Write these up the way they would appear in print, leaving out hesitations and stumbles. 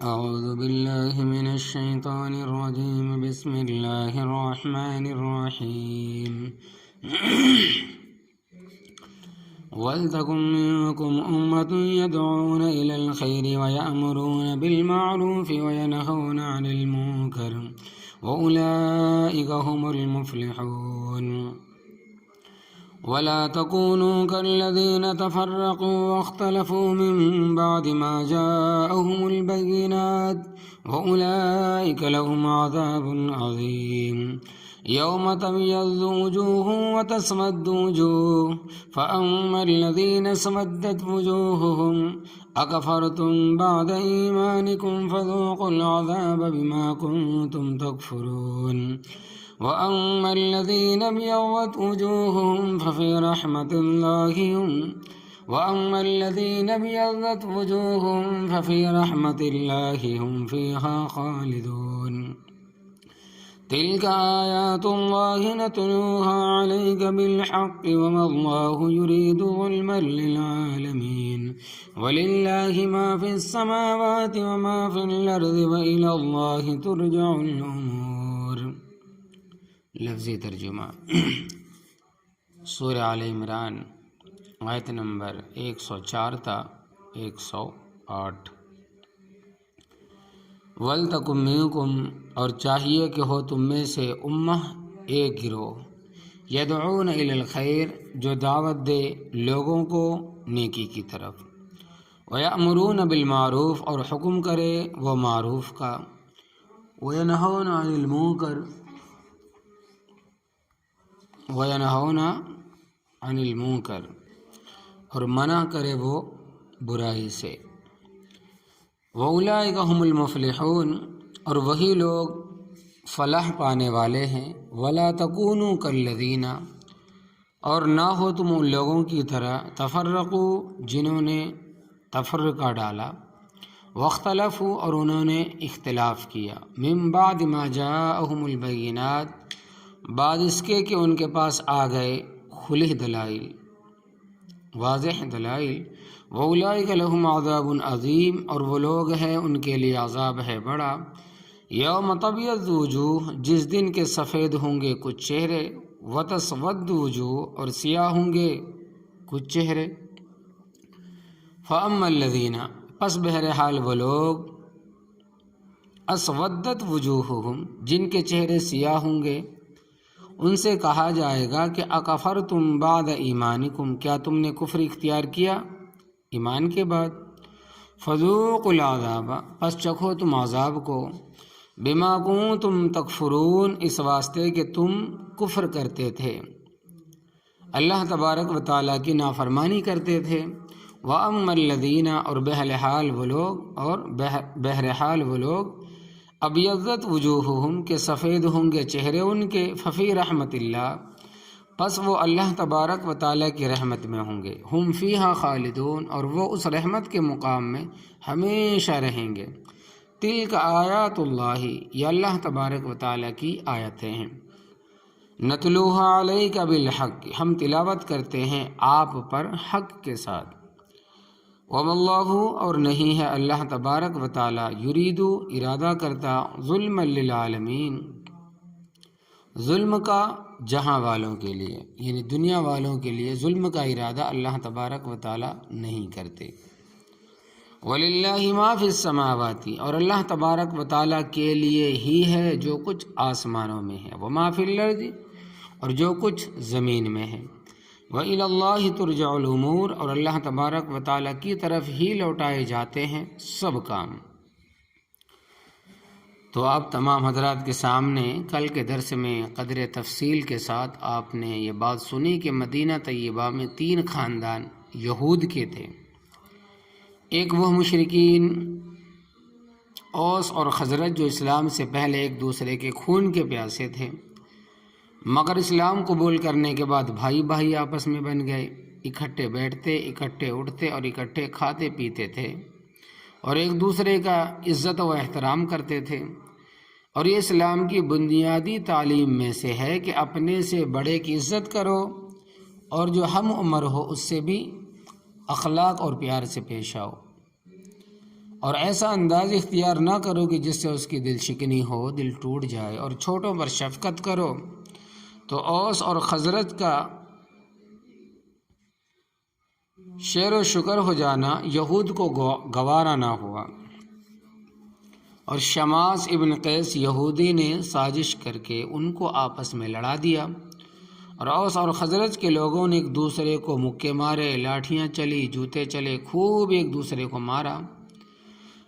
أعوذ بالله من الشيطان الرجيم بسم الله الرحمن الرحيم ولتكن منكم أمة يدعون إلى الخير ويأمرون بالمعروف وينهون عن المنكر وأولئك هم المفلحون ولا تكونوا كالذين تفرقوا واختلفوا من بعد ما جاءهم البينات وأولئك لهم عذاب عظيم يوم تبيض وجوه وتسود وجوه فأما الذين اسودت وجوههم أكفرتم بعد إيمانكم فذوقوا العذاب بما كنتم تكفرون وأما الذين ابيضت وجوههم ففي رحمة الله هم فيها خالدون تلك آيات الله نتلوها عليك بالحق وما الله يريد ظلما للعالمين ولله ما في السماوات وما في الأرض وإلى الله ترجع الأمور۔ لفظی ترجمہ سورہ آل عمران آیت نمبر 104 تا 108۔ وَلْتَكُن مِّنكُمْ، اور چاہیے کہ ہو تم میں سے امہ، ایک گروہ، یدعون الی الخیر، جو دعوت دے لوگوں کو نیکی کی طرف، وَيَأْمُرُونَ بِالْمَعْرُوفِ، اور حکم کرے وہ معروف کا، وَيَنْهَوْنَ عن المنکر، اور منع کرے وہ برائی سے، وَأُولَئِكَ هُمُ الْمُفْلِحُونَ، اور وہی لوگ فلاح پانے والے ہیں، وَلَا تَكُونُوا كَالَّذِينَ، اور نہ ہو تم ان لوگوں کی طرح، تفرقوا، جنہوں نے تفرقہ ڈالا، واختلفوا، اور انہوں نے اختلاف کیا، من بعد ما جاءہم البینات، بعد اس کے کہ ان کے پاس آ گئے کھلے دلائل، واضح دلائل، وَأُولَئِكَ لَهُمْ عَذَابٌ عَظِيمٌ، اور وہ لوگ ہیں ان کے لیے عذاب ہے بڑا، یوم تبیض وجوہ، جس دن کے سفید ہوں گے کچھ چہرے، وتسود وجوہ، اور سیاہ ہوں گے کچھ چہرے، فَأَمَّا الَّذِينَ، پس بہرحال وہ لوگ، اسودت وجوہہم، جن کے چہرے سیاہ ہوں گے، ان سے کہا جائے گا کہ اکفرتم بعد ایمانکم، کیا تم نے کفر اختیار کیا ایمان کے بعد، فذوقوا العذاب، پس چکھو تم عذاب کو، بما کنتم تکفرون، اس واسطے کہ تم کفر کرتے تھے، اللہ تبارک و تعالیٰ کی نافرمانی کرتے تھے، وَأَمَّا الَّذِينَ، اور بہرحال وہ لوگ ابیضت وجوہہم، کے سفید ہوں گے چہرے ان کے، ففی رحمت اللہ، پس وہ اللہ تبارک و تعالیٰ کی رحمت میں ہوں گے، ہم فیہا خالدون، اور وہ اس رحمت کے مقام میں ہمیشہ رہیں گے، تلک آیات اللہ، یہ اللہ تبارک و تعالیٰ کی آیتیں ہیں، نتلوہا علیک بالحق، ہم تلاوت کرتے ہیں آپ پر حق کے ساتھ، وَمَا اللَّهُ، اور نہیں ہے اللہ تبارک و تعالی، یریدو، ارادہ کرتا، ظلم للعالمین، ظلم کا جہاں والوں کے لیے، یعنی دنیا والوں کے لیے ظلم کا ارادہ اللہ تبارک و تعالی نہیں کرتے، وَلِلَّهِ مَا فِي السَّمَاوَاتِ، اور اللہ تبارک و تعالی کے لیے ہی ہے جو کچھ آسمانوں میں ہے، وَمَا فِي الْأَرْضِ، اور جو کچھ زمین میں ہے، وَإِلَى اللَّهِ تُرْجَعُ الْأُمُورُ، اور اللہ تبارک و تعالیٰ کی طرف ہی لوٹائے جاتے ہیں سب کام۔ تو آپ تمام حضرات کے سامنے کل کے درس میں قدر تفصیل کے ساتھ آپ نے یہ بات سنی کہ مدینہ طیبہ میں 3 خاندان یہود کے تھے، ایک وہ مشرکین اوس اور خزرج جو اسلام سے پہلے ایک دوسرے کے خون کے پیاسے تھے، مگر اسلام قبول کرنے کے بعد بھائی بھائی آپس میں بن گئے، اکٹھے بیٹھتے، اکٹھے اٹھتے اور اکٹھے کھاتے پیتے تھے، اور ایک دوسرے کا عزت و احترام کرتے تھے، اور یہ اسلام کی بنیادی تعلیم میں سے ہے کہ اپنے سے بڑے کی عزت کرو اور جو ہم عمر ہو اس سے بھی اخلاق اور پیار سے پیش آؤ، اور ایسا انداز اختیار نہ کرو کہ جس سے اس کی دل شکنی ہو، دل ٹوٹ جائے، اور چھوٹوں پر شفقت کرو۔ تو اوس اور خزرج کا شیر و شکر ہو جانا یہود کو گوارا نہ ہوا، اور شماس ابن قیس یہودی نے سازش کر کے ان کو آپس میں لڑا دیا، اور اوس اور خزرج کے لوگوں نے ایک دوسرے کو مکے مارے، لاٹھیاں چلی، جوتے چلے، خوب ایک دوسرے کو مارا،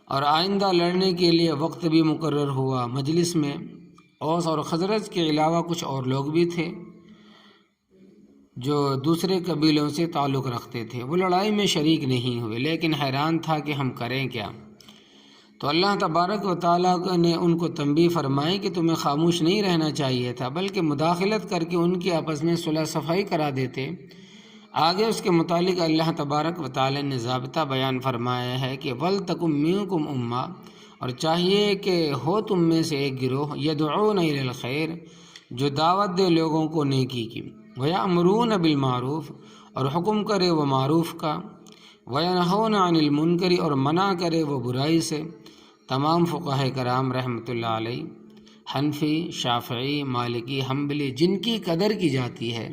اور آئندہ لڑنے کے لیے وقت بھی مقرر ہوا۔ مجلس میں اوس اور خزرج کے علاوہ کچھ اور لوگ بھی تھے جو دوسرے قبیلوں سے تعلق رکھتے تھے، وہ لڑائی میں شریک نہیں ہوئے، لیکن حیران تھا کہ ہم کریں کیا۔ تو اللہ تبارک و تعالیٰ نے ان کو تنبیہ فرمائی کہ تمہیں خاموش نہیں رہنا چاہیے تھا، بلکہ مداخلت کر کے ان کی آپس میں صلح صفائی کرا دیتے۔ آگے اس کے متعلق اللہ تبارک و تعالیٰ نے ضابطہ بیان فرمایا ہے کہ وَلْتَكُن مِّنكُمْ أُمَّةٌ، اور چاہیے کہ ہو تم میں سے ایک گروہ، يَدْعُونَ إِلَى الْخَيْرِ، جو دعوت دے لوگوں کو نیکی کی، وَيَأْمُرُونَ بِالْمَعْرُوفِ، اور حکم کرے وہ معروف کا، وَيَنْهَوْنَ عَنِ الْمُنْكَرِ، اور منع کرے وہ برائی سے۔ تمام فقہاء کرام رحمۃ اللہ علیہ، حنفی، شافعی، مالکی، حنبلی، جن کی قدر کی جاتی ہے،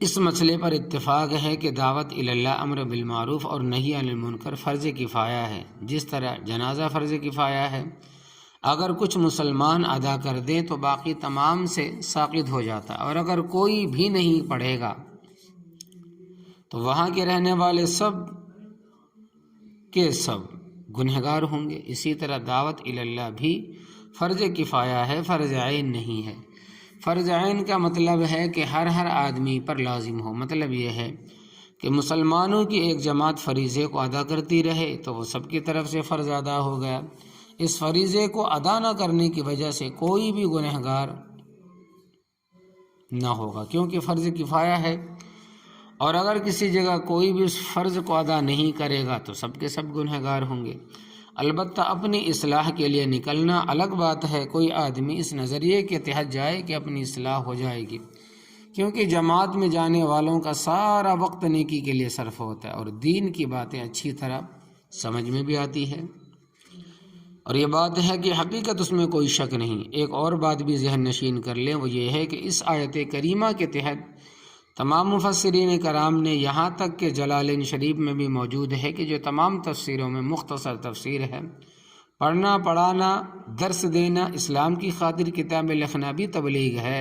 اس مسئلے پر اتفاق ہے کہ دعوت اللہ، امر بالمعروف اور نہی عن المنکر فرض کفایہ ہے، جس طرح جنازہ فرض کفایہ ہے۔ اگر کچھ مسلمان ادا کر دیں تو باقی تمام سے ساقط ہو جاتا، اور اگر کوئی بھی نہیں پڑھے گا تو وہاں کے رہنے والے سب کے سب گنہگار ہوں گے۔ اسی طرح دعوت اللہ بھی فرض کفایہ ہے، فرض عین نہیں ہے۔ فرض عین کا مطلب ہے کہ ہر آدمی پر لازم ہو، مطلب یہ ہے کہ مسلمانوں کی ایک جماعت فریضے کو ادا کرتی رہے تو وہ سب کی طرف سے فرض ادا ہو گیا۔ اس فریضے کو ادا نہ کرنے کی وجہ سے کوئی بھی گنہگار نہ ہوگا، کیونکہ فرض کفایہ ہے، اور اگر کسی جگہ کوئی بھی اس فرض کو ادا نہیں کرے گا تو سب کے سب گنہگار ہوں گے۔ البتہ اپنی اصلاح کے لیے نکلنا الگ بات ہے، کوئی آدمی اس نظریے کے تحت جائے کہ اپنی اصلاح ہو جائے گی، کیونکہ جماعت میں جانے والوں کا سارا وقت نیکی کے لیے صرف ہوتا ہے، اور دین کی باتیں اچھی طرح سمجھ میں بھی آتی ہے، اور یہ بات ہے کہ حقیقت اس میں کوئی شک نہیں۔ ایک اور بات بھی ذہن نشین کر لیں، وہ یہ ہے کہ اس آیت کریمہ کے تحت تمام مفسرین کرام نے، یہاں تک کہ جلالین شریف میں بھی موجود ہے کہ جو تمام تفسیروں میں مختصر تفسیر ہے، پڑھنا، پڑھانا، درس دینا، اسلام کی خاطر کتابیں لکھنا بھی تبلیغ ہے،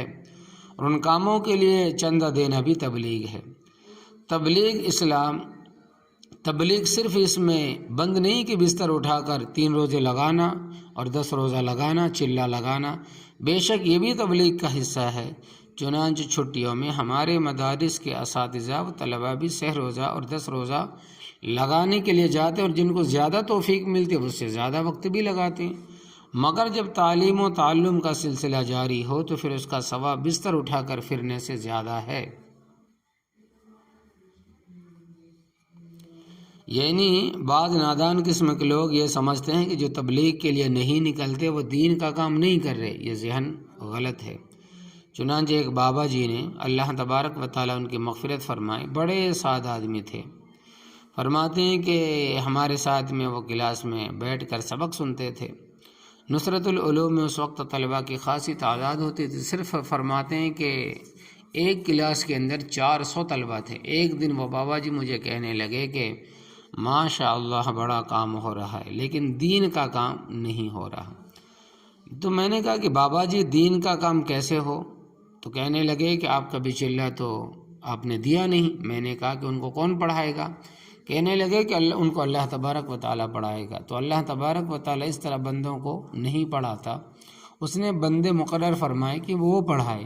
اور ان کاموں کے لیے چندہ دینا بھی تبلیغ ہے۔ تبلیغ اسلام، تبلیغ صرف اس میں بند نہیں کہ بستر اٹھا کر 3 روزے لگانا اور 10 روزہ لگانا، چلہ لگانا، بے شک یہ بھی تبلیغ کا حصہ ہے۔ چنانچہ چھٹیوں میں ہمارے مدارس کے اساتذہ و طلباء بھی 6 روزہ اور 10 روزہ لگانے کے لیے جاتے ہیں، اور جن کو زیادہ توفیق ملتی ہے اس سے زیادہ وقت بھی لگاتے ہیں، مگر جب تعلیم و تعلم کا سلسلہ جاری ہو تو پھر اس کا ثواب بستر اٹھا کر پھرنے سے زیادہ ہے۔ یعنی بعض نادان قسم کے لوگ یہ سمجھتے ہیں کہ جو تبلیغ کے لیے نہیں نکلتے وہ دین کا کام نہیں کر رہے، یہ ذہن غلط ہے۔ چنانچہ ایک بابا جی نے، اللہ تبارک و تعالیٰ ان کی مغفرت فرمائے، بڑے سادہ آدمی تھے، فرماتے ہیں کہ ہمارے ساتھ میں وہ کلاس میں بیٹھ کر سبق سنتے تھے۔ نصرت العلوم میں اس وقت طلباء کی خاصی تعداد ہوتی تھی، صرف فرماتے ہیں کہ ایک کلاس کے اندر 400 طلباء تھے۔ ایک دن وہ بابا جی مجھے کہنے لگے کہ ماشاء اللہ بڑا کام ہو رہا ہے لیکن دین کا کام نہیں ہو رہا۔ تو میں نے کہا کہ بابا جی دین کا کام کیسے ہو؟ تو کہنے لگے کہ آپ کا بچلہ تو آپ نے دیا نہیں۔ میں نے کہا کہ ان کو کون پڑھائے گا؟ کہنے لگے کہ ان کو اللہ تبارک و تعالیٰ پڑھائے گا۔ تو اللہ تبارک و تعالیٰ اس طرح بندوں کو نہیں پڑھاتا، اس نے بندے مقرر فرمائے کہ وہ پڑھائے۔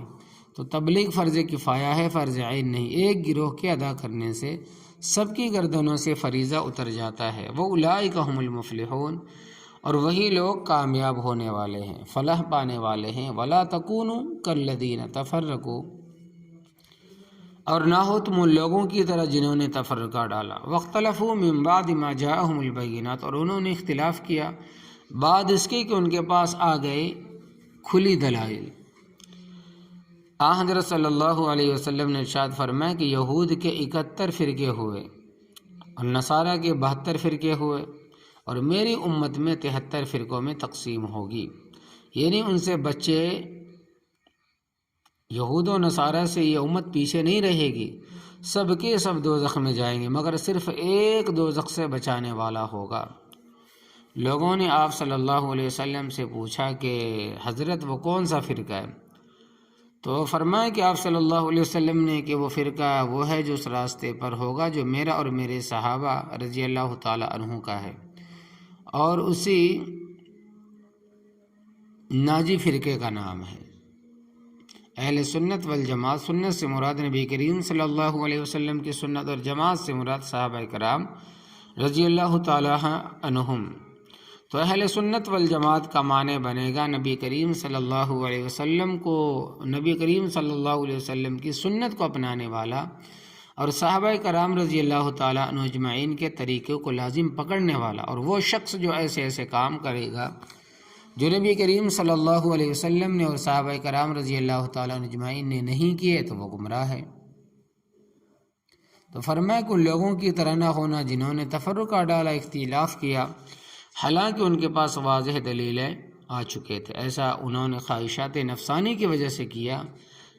تو تبلیغ فرض کفایہ ہے، فرض عین نہیں۔ ایک گروہ کے ادا کرنے سے سب کی گردنوں سے فریضہ اتر جاتا ہے۔ وہ اولئک هم المفلحون، اور وہی لوگ کامیاب ہونے والے ہیں، فلاح پانے والے ہیں۔ ولا تکونوا کالذین تفرقوا، اور نہ ہو تم ان لوگوں کی طرح جنہوں نے تفرقہ ڈالا۔ واختلفوا من بعد ما جاءهم البینات، اور انہوں نے اختلاف کیا بعد اس کے کہ ان کے پاس آ گئے کھلی دلائل۔ حضرت صلی اللہ علیہ وسلم نے ارشاد فرمایا کہ یہود کے 71 فرقے ہوئے، اور نصارہ کے 72 فرقے ہوئے، اور میری امت میں 73 فرقوں میں تقسیم ہوگی، یعنی ان سے بچے یہود و نصارہ سے یہ امت پیچھے نہیں رہے گی، سب کے سب دوزخ میں جائیں گے، مگر صرف ایک دوزخ سے بچانے والا ہوگا۔ لوگوں نے آپ صلی اللہ علیہ وسلم سے پوچھا کہ حضرت وہ کون سا فرقہ ہے؟ تو فرمایا کہ آپ صلی اللہ علیہ وسلم نے کہ وہ فرقہ وہ ہے جو اس راستے پر ہوگا جو میرا اور میرے صحابہ رضی اللہ تعالی عنہ کا ہے، اور اسی ناجی فرقے کا نام ہے۔ اہل سنت والجماعت، سنت سے مراد نبی کریم صلی اللہ علیہ وسلم کی سنت، اور جماعت سے مراد صحابہ کرام رضی اللہ تعالی عنہم۔ تو اہل سنت والجماعت کا معنی بنے گا نبی کریم صلی اللہ علیہ وسلم کو، نبی کریم صلی اللہ علیہ وسلم کی سنت کو اپنانے والا، اور صحابہ کرام رضی اللہ تعالیٰ عنہ اجمعین کے طریقے کو لازم پکڑنے والا، اور وہ شخص جو ایسے ایسے کام کرے گا جو نبی کریم صلی اللہ علیہ وسلم نے اور صحابہ کرام رضی اللہ تعالیٰ عنہ اجمعین نے نہیں کیے تو وہ گمراہ ہے۔ تو فرمایا کہ ان لوگوں کی طرح نہ ہونا جنہوں نے تفرقہ ڈالا، اختلاف کیا، حالانکہ ان کے پاس واضح دلیلیں آ چکے تھے۔ ایسا انہوں نے خواہشات نفسانی کی وجہ سے کیا،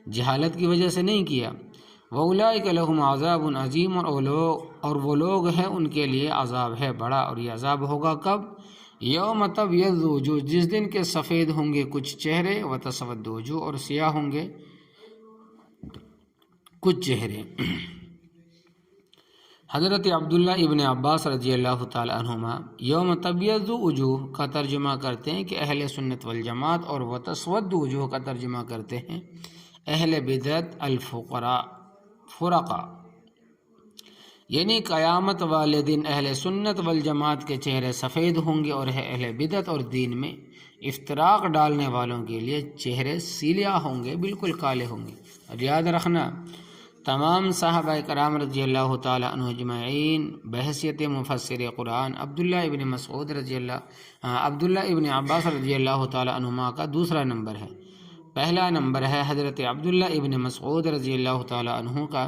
جہالت کی وجہ سے نہیں کیا۔ وَأُولَٰئِكَ لَهُمْ عَذَابٌ عَظِيمٌ، اور وہ لوگ ہیں ان کے لیے عذاب ہے بڑا، اور یہ عذاب ہوگا کب؟ یوم تبیض وجوہ، جس دن کے سفید ہوں گے کچھ چہرے، وتسود وجوہ، اور سیاہ ہوں گے کچھ چہرے۔ حضرت عبداللہ ابن عباس رضی اللہ تعالی عنہما یوم تبیض وجوہ کا ترجمہ کرتے ہیں کہ اہل سنت والجماعت، اور وتسود وجوہ کا ترجمہ کرتے ہیں اہل بدعت فرقہ، یعنی قیامت والے دن اہل سنت والجماعت کے چہرے سفید ہوں گے، اور اہل بدعت اور دین میں افتراق ڈالنے والوں کے لیے چہرے سیاہ ہوں گے، بالکل کالے ہوں گے۔ اور یاد رکھنا تمام صحابہ کرام رضی اللہ تعالی عنہ اجمعین بحیثیت مفسر قرآن عبداللہ ابن عباس رضی اللہ تعالی عنہما کا دوسرا نمبر ہے۔ پہلا نمبر ہے حضرت عبداللہ ابن مسعود رضی اللہ تعالی عنہ کا۔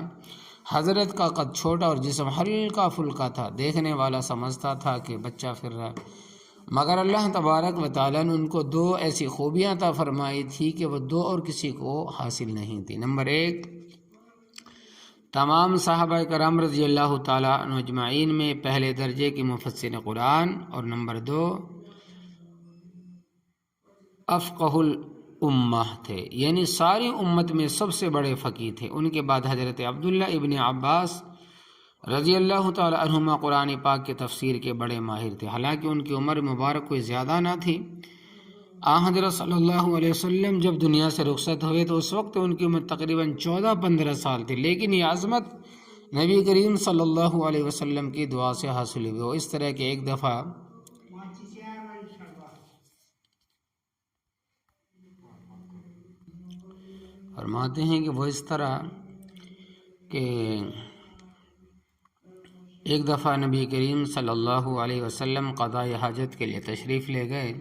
حضرت کا قد چھوٹا اور جسم ہلکا پھلکا تھا، دیکھنے والا سمجھتا تھا کہ بچہ پھر رہا، مگر اللہ تبارک و تعالیٰ نے ان کو 2 ایسی خوبیاں عطا فرمائی تھی کہ وہ 2 اور کسی کو حاصل نہیں تھی۔ نمبر 1، تمام صحابہ کرام رضی اللہ تعالیٰ عنہ اجمعین میں پہلے درجے کی مفسر قرآن، اور نمبر 2، افقہ الامہ تھے، یعنی ساری امت میں سب سے بڑے فقیہ تھے۔ ان کے بعد حضرت عبداللہ ابن عباس رضی اللہ تعالی عنہما قرآن پاک کی تفسیر کے بڑے ماہر تھے، حالانکہ ان کی عمر مبارک کوئی زیادہ نہ تھی۔ حضرت صلی اللہ علیہ وسلم جب دنیا سے رخصت ہوئے تو اس وقت ان کی عمر تقریباً 14-15 سال تھی، لیکن یہ عظمت نبی کریم صلی اللہ علیہ وسلم کی دعا سے حاصل ہوئی۔ وہ اس طرح کہ ایک دفعہ فرماتے ہیں کہ وہ اس طرح کہ ایک دفعہ نبی کریم صلی اللہ علیہ وسلم قضاء حاجت کے لیے تشریف لے گئے۔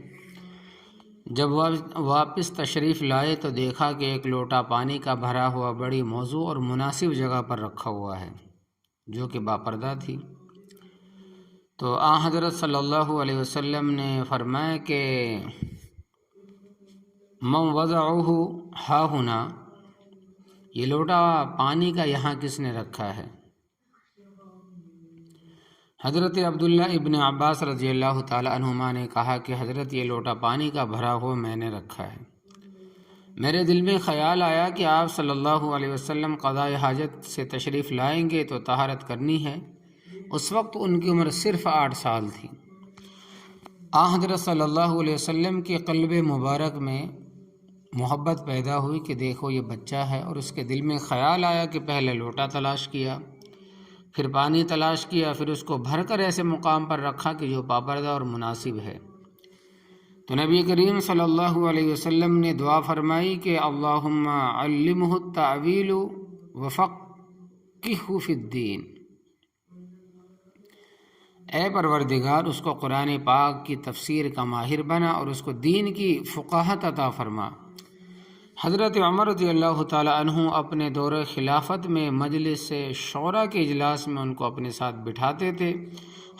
جب واپس تشریف لائے تو دیکھا کہ ایک لوٹا پانی کا بھرا ہوا بڑی موزوں اور مناسب جگہ پر رکھا ہوا ہے، جو کہ باپردہ تھی۔ تو حضرت صلی اللہ علیہ وسلم نے فرمایا کہ من وضعہ ہا ہنا، یہ لوٹا پانی کا یہاں کس نے رکھا ہے؟ حضرت عبداللہ ابن عباس رضی اللہ تعالی عنہما نے کہا کہ حضرت یہ لوٹا پانی کا بھرا ہوا میں نے رکھا ہے۔ میرے دل میں خیال آیا کہ آپ صلی اللہ علیہ وسلم قضاء حاجت سے تشریف لائیں گے تو طہارت کرنی ہے۔ اس وقت ان کی عمر صرف 8 سال تھی۔ حضرت صلی اللہ علیہ وسلم کے قلب مبارک میں محبت پیدا ہوئی کہ دیکھو یہ بچہ ہے، اور اس کے دل میں خیال آیا کہ پہلے لوٹا تلاش کیا، پھر پانی تلاش کیا، پھر اس کو بھر کر ایسے مقام پر رکھا کہ جو پابردہ اور مناسب ہے۔ تو نبی کریم صلی اللہ علیہ وسلم نے دعا فرمائی کہ اللہم علمہ التأویل وفقہہ فی الدین، اے پروردگار اس کو قرآن پاک کی تفسیر کا ماہر بنا اور اس کو دین کی فقاہت عطا فرما۔ حضرت عمر رضی اللہ تعالیٰ عنہ اپنے دور خلافت میں مجلس شورا کے اجلاس میں ان کو اپنے ساتھ بٹھاتے تھے،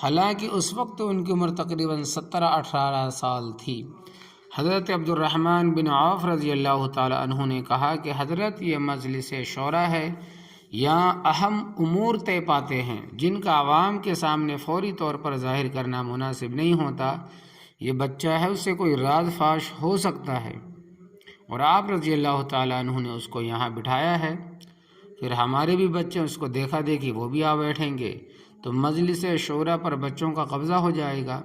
حالانکہ اس وقت ان کی عمر تقریباً 17-18 سال تھی۔ حضرت عبد الرحمن بن عوف رضی اللہ تعالیٰ عنہ نے کہا کہ حضرت یہ مجلس شورا ہے، یہاں اہم امور طے پاتے ہیں جن کا عوام کے سامنے فوری طور پر ظاہر کرنا مناسب نہیں ہوتا۔ یہ بچہ ہے، اس سے کوئی راز فاش ہو سکتا ہے، اور آپ رضی اللہ تعالیٰ عنہ نے اس کو یہاں بٹھایا ہے، پھر ہمارے بھی بچے اس کو دیکھا دیکھی وہ بھی آ بیٹھیں گے تو مجلس شورا پر بچوں کا قبضہ ہو جائے گا۔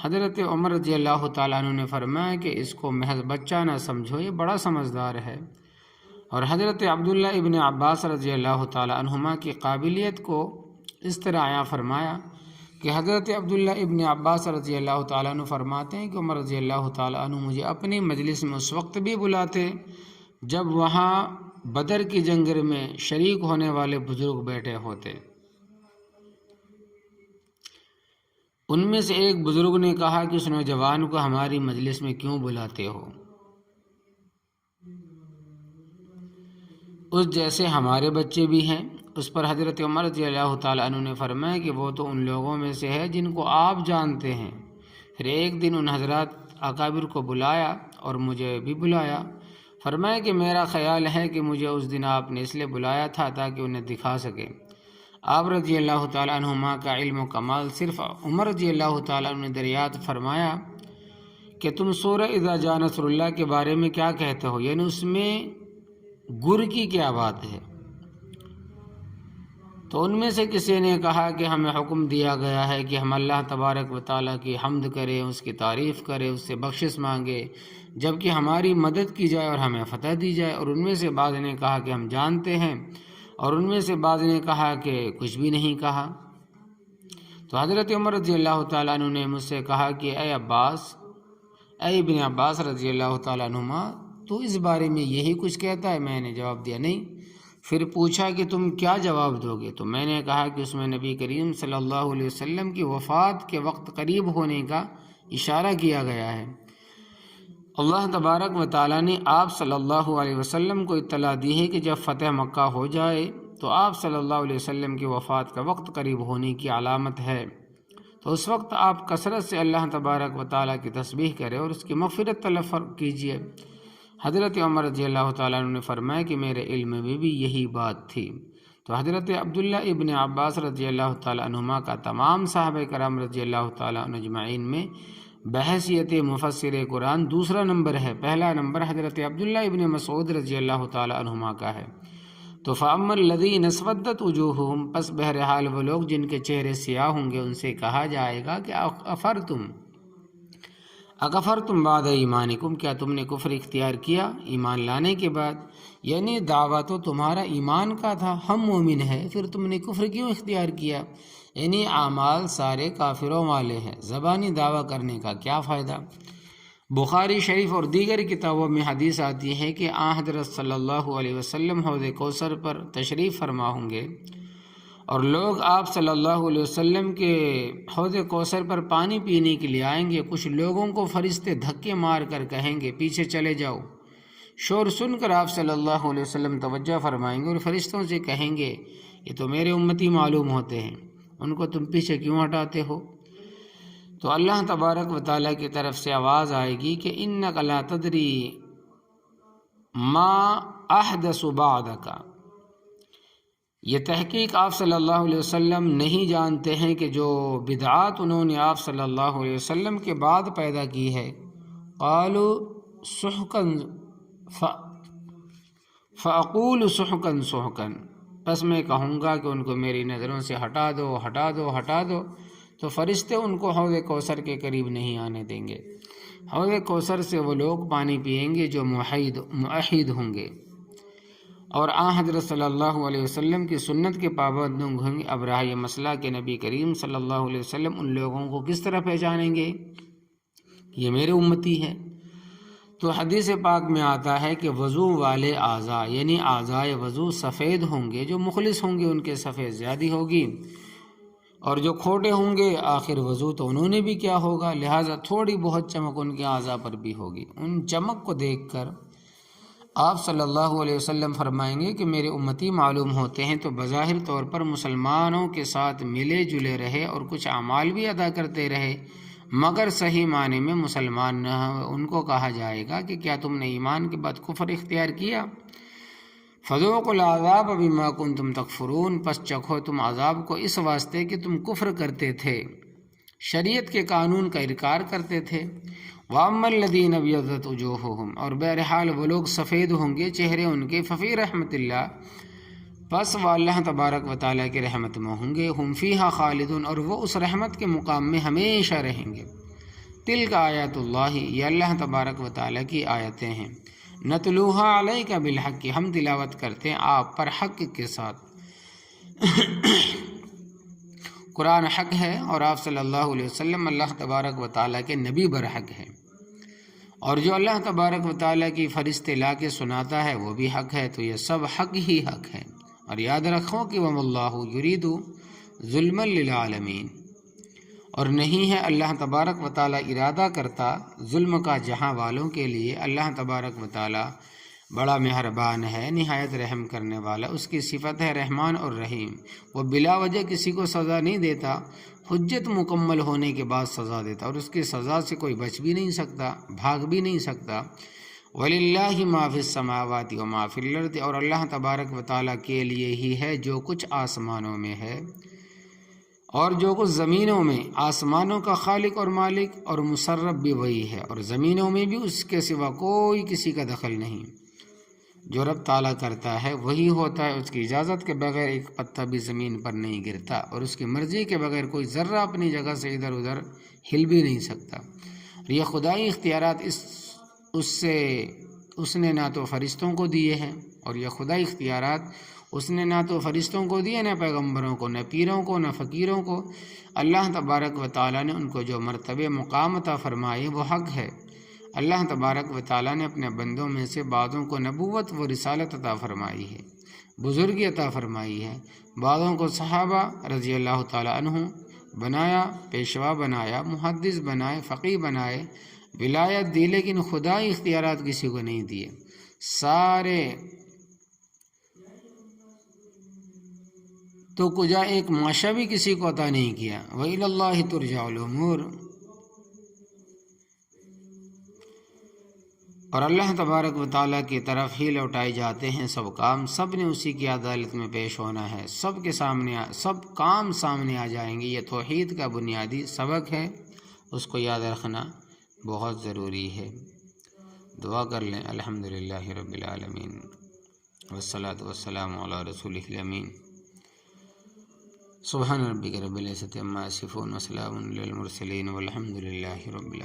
حضرت عمر رضی اللہ تعالیٰ عنہ نے فرمایا کہ اس کو محض بچہ نہ سمجھو، یہ بڑا سمجھدار ہے۔ اور حضرت عبداللہ ابن عباس رضی اللہ تعالیٰ عنہما کی قابلیت کو اس طرح عیاں فرمایا کہ حضرت عبداللہ ابن عباس رضی اللہ تعالیٰ عنہ فرماتے ہیں کہ عمر رضی اللہ تعالیٰ عنہ مجھے اپنی مجلس میں اس وقت بھی بلاتے جب وہاں بدر کی جنگ میں شریک ہونے والے بزرگ بیٹھے ہوتے۔ ان میں سے ایک بزرگ نے کہا کہ اس نوجوان کو ہماری مجلس میں کیوں بلاتے ہو؟ اس جیسے ہمارے بچے بھی ہیں۔ اس پر حضرت عمر رضی اللہ تعالیٰ عنہ نے فرمایا کہ وہ تو ان لوگوں میں سے ہے جن کو آپ جانتے ہیں۔ پھر ایک دن ان حضرات اکابر کو بلایا اور مجھے بھی بلایا۔ فرمایا کہ میرا خیال ہے کہ مجھے اس دن آپ نے اس لیے بلایا تھا تاکہ انہیں دکھا سکے۔ آپ رضی اللہ تعالیٰ عنہما کا علم و کمال صرف عمر رضی اللہ تعالیٰ عنہ نے دریافت فرمایا کہ تم سورہ اذا جاء نصر اللہ کے بارے میں کیا کہتے ہو، یعنی اس میں گر کی کیا بات ہے؟ تو ان میں سے کسی نے کہا کہ ہمیں حکم دیا گیا ہے کہ ہم اللہ تبارک و تعالیٰ کی حمد کریں، اس کی تعریف کریں، اس سے بخشش مانگے، جبکہ ہماری مدد کی جائے اور ہمیں فتح دی جائے۔ اور ان میں سے بعض نے کہا کہ ہم جانتے ہیں، اور ان میں سے بعض نے کہا کہ کچھ بھی نہیں کہا۔ تو حضرت عمر رضی اللہ تعالیٰ عنہ نے مجھ سے کہا کہ اے ابن عباس رضی اللہ تعالیٰ عنہما، تو اس بارے میں یہی کچھ کہتا ہے؟ میں نے جواب دیا نہیں۔ پھر پوچھا کہ تم کیا جواب دو گے؟ تو میں نے کہا کہ اس میں نبی کریم صلی اللہ علیہ وسلم کی وفات کے وقت قریب ہونے کا اشارہ کیا گیا ہے۔ اللہ تبارک و تعالیٰ نے آپ صلی اللہ علیہ وسلم کو اطلاع دی ہے کہ جب فتح مکہ ہو جائے تو آپ صلی اللہ علیہ وسلم کی وفات کا وقت قریب ہونے کی علامت ہے، تو اس وقت آپ کثرت سے اللہ تبارک و تعالیٰ کی تسبیح کریں اور اس کی مغفرت طلب کیجیے۔ حضرت عمر رضی اللہ تعالیٰ عنہ نے فرمایا کہ میرے علم میں بھی یہی بات تھی۔ تو حضرت عبداللہ ابن عباس رضی اللہ تعالیٰ عنہما کا تمام صحابہ کرام رضی اللہ تعالیٰ عنہ اجمعین میں بحیثیت مفسر قرآن دوسرا نمبر ہے، پہلا نمبر حضرت عبداللہ ابن مسعود رضی اللہ تعالیٰ عنہما کا ہے۔ تو فَأَمَّا الَّذِينَ اسْوَدَّتْ وُجُوهُهُمْ، پس بہرحال وہ لوگ جن کے چہرے سیاہ ہوں گے ان سے کہا جائے گا کہ اکفرتم بعد ایمانکم، کیا تم نے کفر اختیار کیا ایمان لانے کے بعد؟ یعنی دعویٰ تو تمہارا ایمان کا تھا، ہم مومن ہیں، پھر تم نے کفر کیوں اختیار کیا؟ یعنی اعمال سارے کافروں والے ہیں، زبانی دعویٰ کرنے کا کیا فائدہ؟ بخاری شریف اور دیگر کتابوں میں حدیث آتی ہے کہ آن حضرت صلی اللہ علیہ وسلم حوض کوثر پر تشریف فرما ہوں گے اور لوگ آپ صلی اللہ علیہ وسلم کے حوض کوثر پر پانی پینے کے لیے آئیں گے۔ کچھ لوگوں کو فرشتے دھکے مار کر کہیں گے پیچھے چلے جاؤ۔ شور سن کر آپ صلی اللہ علیہ وسلم توجہ فرمائیں گے اور فرشتوں سے کہیں گے یہ تو میرے امتی معلوم ہوتے ہیں، ان کو تم پیچھے کیوں ہٹاتے ہو؟ تو اللہ تبارک و تعالیٰ کی طرف سے آواز آئے گی کہ انک لا تدری ما احدث بعدک، یہ تحقیق آپ صلی اللہ علیہ وسلم نہیں جانتے ہیں کہ جو بدعات انہوں نے آپ صلی اللہ علیہ وسلم کے بعد پیدا کی ہے۔ قالوا سحقا فاقول سحقا سحقا، پس میں کہوں گا کہ ان کو میری نظروں سے ہٹا دو ہٹا دو ہٹا دو، تو فرشتے ان کو حوض کوثر کے قریب نہیں آنے دیں گے۔ حوض کوثر سے وہ لوگ پانی پئیں گے جو موحد ہوں گے اور آن حضرت صلی اللہ علیہ وسلم کی سنت کے پابند ہوں گے۔ اب رہا یہ مسئلہ کہ نبی کریم صلی اللہ علیہ وسلم ان لوگوں کو کس طرح پہچانیں گے؟ یہ میرے امتی ہے۔ تو حدیث پاک میں آتا ہے کہ وضو والے اعضاء یعنی اعضائے وضو سفید ہوں گے، جو مخلص ہوں گے ان کے سفید زیادی ہوگی، اور جو کھوٹے ہوں گے آخر وضو تو انہوں نے بھی کیا ہوگا، لہٰذا تھوڑی بہت چمک ان کے اعضاء پر بھی ہوگی۔ ان چمک کو دیکھ کر آپ صلی اللہ علیہ وسلم فرمائیں گے کہ میرے امتی معلوم ہوتے ہیں تو بظاہر طور پر مسلمانوں کے ساتھ ملے جلے رہے اور کچھ اعمال بھی ادا کرتے رہے، مگر صحیح معنی میں مسلمان نہ ہو۔ ان کو کہا جائے گا کہ کیا تم نے ایمان کے بعد کفر اختیار کیا؟ فذوقوا العذاب بما کنتم تکفرون، پس چکھو تم عذاب کو اس واسطے کہ تم کفر کرتے تھے، شریعت کے قانون کا انکار کرتے تھے۔ وَأَمَّا الَّذِينَ ابْيَضَّتْ وُجُوهُهُمْ، اور بہرحال وہ لوگ سفید ہوں گے چہرے ان کے، ففی رحمت اللہ، پس وہ اللہ تبارک و تعالیٰ کی رحمت میں ہوں گے، ہم فیہا خالدون، اور وہ اس رحمت کے مقام میں ہمیشہ رہیں گے۔ تلک آیات اللہ، یہ اللہ تبارک و تعالیٰ کی آیتیں ہیں، نتلوہا علیک بالحق، ہم تلاوت کرتے ہیں آپ پر حق کے ساتھ۔ قرآن حق ہے اور آپ صلی اللہ علیہ وسلم اللہ تبارک و تعالیٰ کے نبی برحق ہیں، اور جو اللہ تبارک و تعالیٰ کی فرشتے لا کے سناتا ہے وہ بھی حق ہے، تو یہ سب حق ہی حق ہے۔ اور یاد رکھو کہ وَمَا اللَّهُ يُرِيدُ ظُلْمًا لِلْعَالَمِينَ، اور نہیں ہے اللہ تبارک و تعالیٰ ارادہ کرتا ظلم کا جہاں والوں کے لیے۔ اللہ تبارک و تعالیٰ بڑا مہربان ہے، نہایت رحم کرنے والا، اس کی صفت ہے رحمان اور رحیم۔ وہ بلا وجہ کسی کو سزا نہیں دیتا، حجت مکمل ہونے کے بعد سزا دیتا، اور اس کی سزا سے کوئی بچ بھی نہیں سکتا، بھاگ بھی نہیں سکتا۔ وَلِلَّهِ مَا فِي السَّمَاوَاتِ وَمَا فِي الْأَرْضِ، اور اللہ تبارک و تعالیٰ کے لیے ہی ہے جو کچھ آسمانوں میں ہے اور جو کچھ زمینوں میں۔ آسمانوں کا خالق اور مالک اور مصرف بھی وہی ہے، اور زمینوں میں بھی اس کے سوا کوئی کسی کا دخل نہیں۔ جو رب تعالیٰ کرتا ہے وہی ہوتا ہے، اس کی اجازت کے بغیر ایک پتہ بھی زمین پر نہیں گرتا، اور اس کی مرضی کے بغیر کوئی ذرہ اپنی جگہ سے ادھر ادھر ہل بھی نہیں سکتا۔ یہ خدائی اختیارات اس نے نہ تو فرشتوں کو دیے ہیں، اور یہ خدائی اختیارات اس نے نہ تو فرشتوں کو دیے، نہ پیغمبروں کو، نہ پیروں کو، نہ فقیروں کو۔ اللہ تبارک و تعالیٰ نے ان کو جو مرتبہ مقام عطا فرمائے وہ حق ہے۔ اللہ تبارک و تعالیٰ نے اپنے بندوں میں سے بعضوں کو نبوت و رسالت عطا فرمائی ہے، بزرگی عطا فرمائی ہے، بعضوں کو صحابہ رضی اللہ تعالیٰ عنہ بنایا، پیشوا بنایا، محدث بنائے، فقیہ بنائے، ولایت دی، لیکن خدائی اختیارات کسی کو نہیں دیے سارے۔ تو کجا ایک معاشہ بھی کسی کو عطا نہیں کیا۔ وَإِلَى اللَّهِ تُرْجَعُ الْأُمُورُ، اور اللہ تبارک و تعالیٰ کی طرف ہی لوٹائے جاتے ہیں سب کام، سب نے اسی کی عدالت میں پیش ہونا ہے، سب کے سامنے سب کام سامنے آ جائیں گے۔ یہ توحید کا بنیادی سبق ہے، اس کو یاد رکھنا بہت ضروری ہے۔ دعا کر لیں۔ الحمدللہ رب العالمین، والصلاۃ والسلام علی رسولہ الامین، سبحان ربک رب العزۃ عما یصفون، وسلام علی المرسلین، والحمدللہ رب العالمین۔